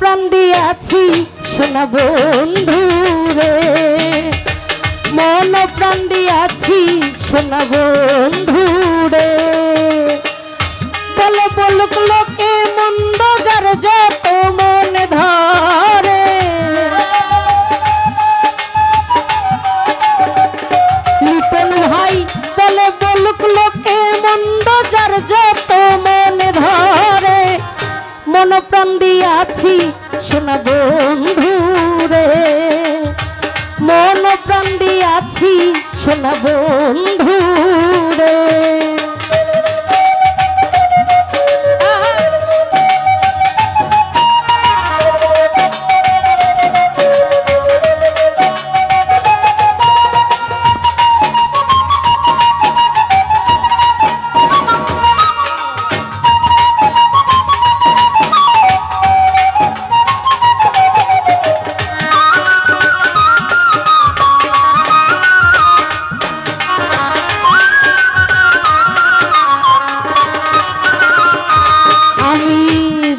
প্রাণ দিয়াছি সোনা বন্ধু রে, মন প্রাণ দিয়াছি সোনা বন্ধু রে। বলো বলুক লোকে মন্দ যার যত মনে ধরে, লিটন ভাই বলে বলুক লোকে মন্দ যার যত মনে ধরে, মন প্রাণ দিয়াছি সোনা বন্ধু রে, মন প্রাণ দিয়াছি সোনা বন্ধু রে।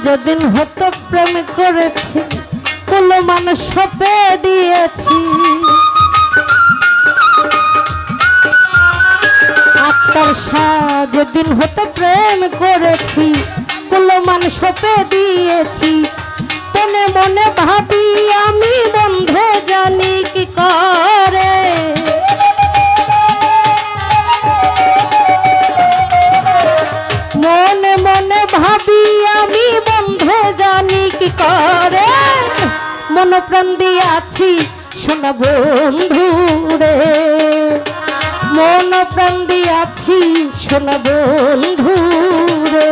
যেদিন হতে প্রেম করেছি কোন মানুষ সপে দিয়েছি, আত্মার যেদিন হতে প্রেম করেছি কোন মানুষ সপে দিয়েছি, মনে মনে ভাবি আমি বন্ধে জানি কি করে, মনে মনে ভাবি আমি বন্ধে জানি কি করে, মন প্রাণ দিয়াছি সোনা বন্ধু রে, মন প্রাণ দিয়াছি সোনা বন্ধু রে।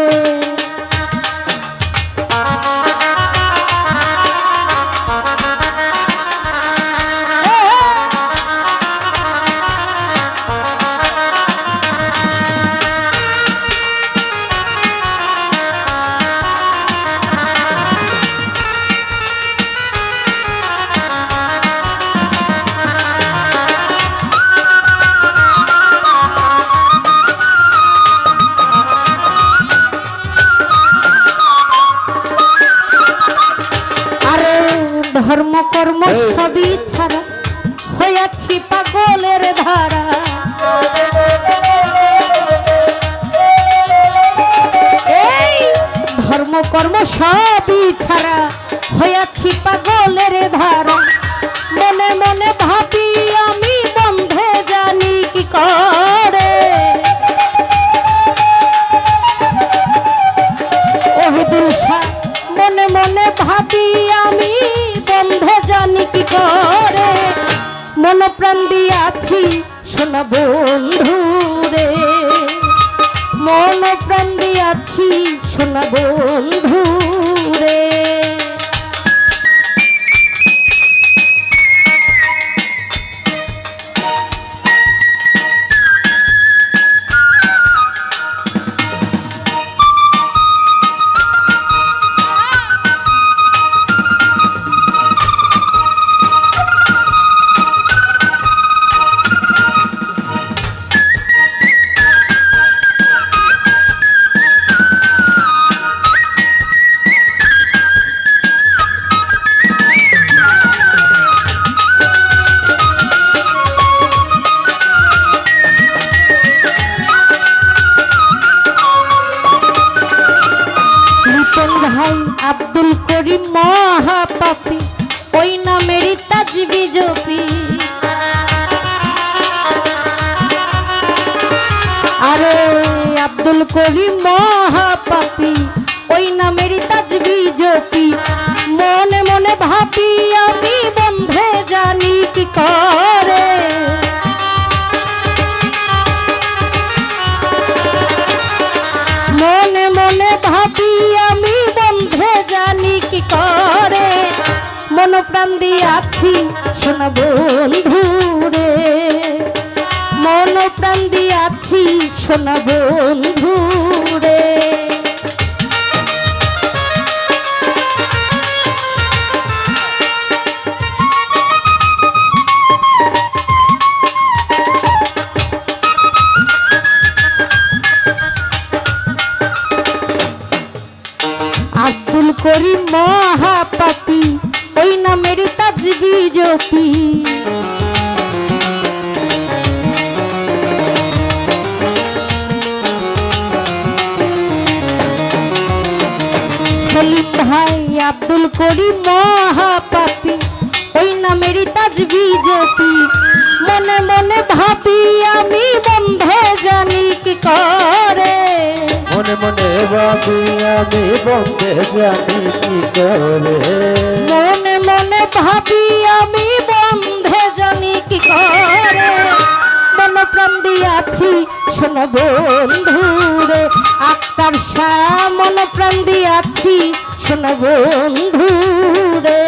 ধর্ম কর্ম সবই ছাড়া হইয়াছি পাগলের ধারা, এই ধর্ম কর্ম সবই ছাড়া হইয়াছি পাগলের ধারা, মনে মনে ভাবি আমি বন্ধে জানি কি করে, মনে মনে ভাবি আমি বন্ধে জানি কি করে, মন প্রাণ দিয়াছি সোনা বন্ধু রে, মন প্রাণ দিয়াছি সোনা বন্ধু রে। আব্দুল করিম মহাপাপী ওই নামেরই তাজবি জপি, আরে আব্দুল করিম মহাপাপী ওই নামেরই তাজবি জপি, মনে মনে ভাবি আমি বন্ধে জানি কি করে, মনে মনে ভাবি আমি বন্ধে জানি কি করে, মন প্রাণ দিয়াছি সোনা বন্ধু রে, মন প্রাণ দিয়াছি সোনা বন্ধু রে। আব্দুল করিম মহাপাপী জপি। সেলিম ভাই আব্দুল করিম মহাপাপী, ওই নামেরই তাজবি জপি। মনে মনে ভাবি আমি বন্ধ জানি কি করে, মনে মনে ভাবি আমি বন্ধে জানি কি করে, মনে মনে ভাবি আমি বন্ধে জানি কি করে। মন প্রাণ দিয়াছি শোনো বন্ধুরে, আক্তার শাহ মন প্রাণ দিয়াছি শোনো বন্ধুরে।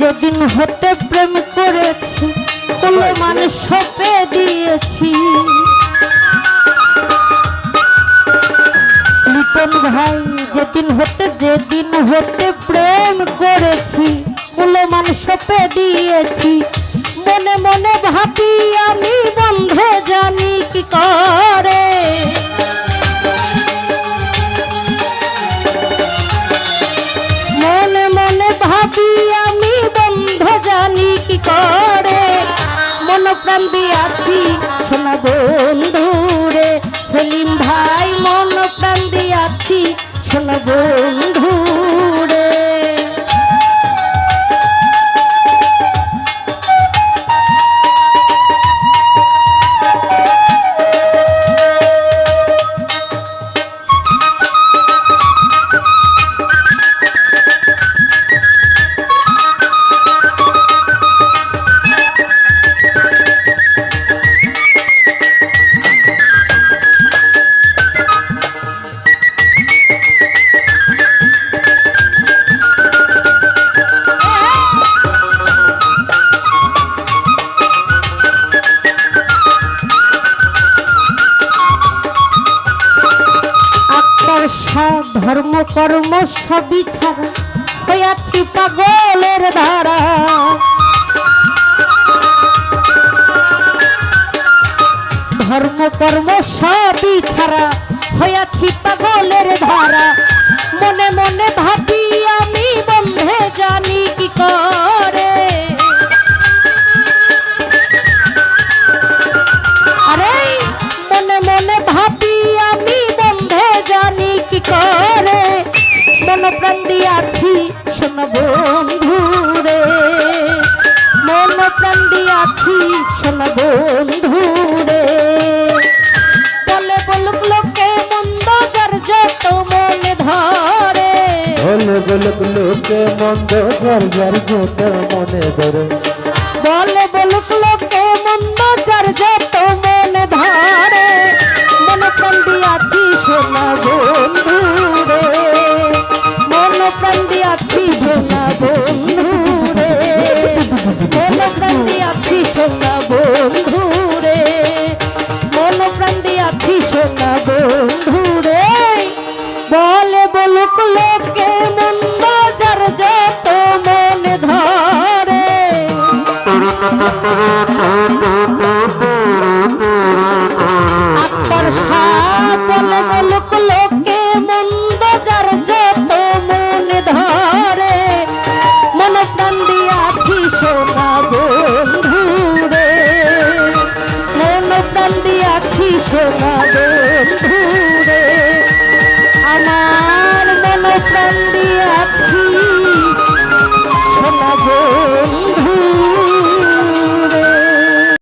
যেদিন হতে প্রেম করেছি কোনো মানুষ সপে দিয়েছি। লিটন ভাই যেদিন হতে প্রেম করেছি কোনো মানুষ সপে দিয়েছি। মনে মনে ভাবি আমি বন্ধে জানি কি করে, মনে মনে ভাবি আমি বন্ধ জানি কি করে। মন প্রাণ দিয়াছি শোনা বন্ধুরে, সেলিম ভাই মন প্রাণ দিয়াছি শোনা বন্ধুরে। ধর্ম কর্ম সবই ছাড়া হইয়াছি পাগলের ধারা। ধর্ম কর্ম সবই ছাড়া হইয়াছি পাগলের ধারা। মনে মনে ভাবি আমি বন্ধে জানি কি করে, আরে মনে মনে ভাবি আমি বন্ধে জানি কি করে। মন প্রাণ দিয়াছি শোনো বন্ধুরে, মন প্রাণ দিয়াছি শোনো বন্ধুরে। বলে বলুক লোকে মন্দ যার যত মনে ধরে, বলে বলুক লোকে মন্দ যার যার যত মনে ধরে, বলে বলুক লোকে মন্দ যার যত মনে ধরে। মন প্রাণ দিয়াছি শোনা বন্ধুরে, মন প্রাণ দিয়াছি শোনা বন্ধুরে, মন প্রাণ দিয়াছি শোনা বন্ধুরে, মন প্রাণ দিয়াছি শোনা বন্ধুরে। বলে বলুক লোকে মন্দ যার যত মনে ধরে, আক্তার শাহ বলে বলুক লোকে মন্দ যার যত মনে ধরে। মন প্রাণ দিয়াছি শোনা বন্ধুরে, মন প্রাণ দিয়াছি শোনা বন্ধুরে। আমার মন প্রাণ দিয়া